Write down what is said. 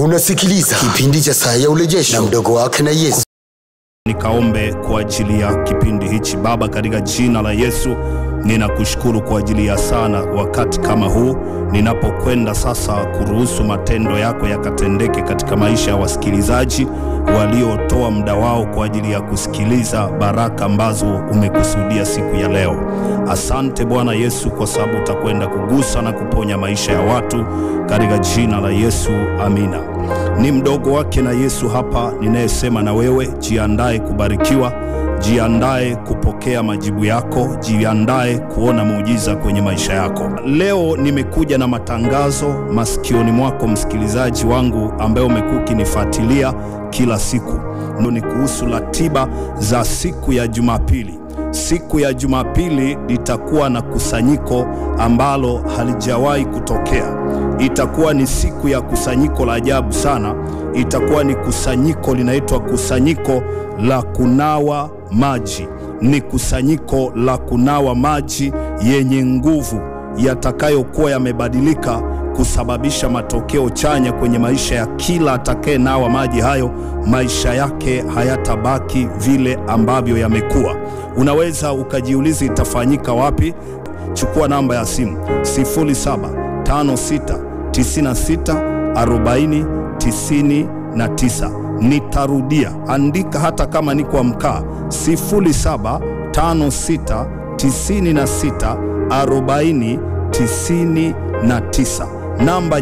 Unasikiliza kipindi cha Saa ya Urejesho na mdogo wake na Yesu. Nikaombe kwa ajili ya kipindi hichi. Baba, katika jina la Yesu, ninakushukuru kwa ajili ya sana wakati kama huu ninapokwenda sasa kuruhusu matendo yako yakatendeke katika maisha ya wasikilizaji waliotoa muda wao kwa ajili ya kusikiliza baraka ambazo umekusudia siku ya leo. Asante Bwana Yesu kwa sababu utakwenda kugusa na kuponya maisha ya watu katika jina la Yesu. Amina. Ni mdogo wake na Yesu hapa ninayesema na wewe. Jiandae kubarikiwa, jiandae kupokea majibu yako, jiandae kuona muujiza kwenye maisha yako. Leo nimekuja na matangazo masikioni mwako msikilizaji wangu ambaye umekuwa ukinifuatilia kila siku. Ni kuhusu ratiba za siku ya Jumapili. Siku ya Jumapili itakuwa na kusanyiko ambalo halijawahi kutokea. Itakuwa ni siku ya kusanyiko la ajabu sana. Itakuwa ni kusanyiko linaitwa kusanyiko la kunawa maji. Ni kusanyiko la kunawa maji yenye nguvu yatakayokuwa yamebadilika kusababisha matokeo chanya kwenye maisha ya kila atakaye nawa maji hayo. Maisha yake hayatabaki vile ambavyo yamekuwa. Unaweza ukajiuliza itafanyika wapi? Chukua namba ya simu 0756964099. Nitarudia, andika hata kama ni kwa mkaa, 0756964099. Namba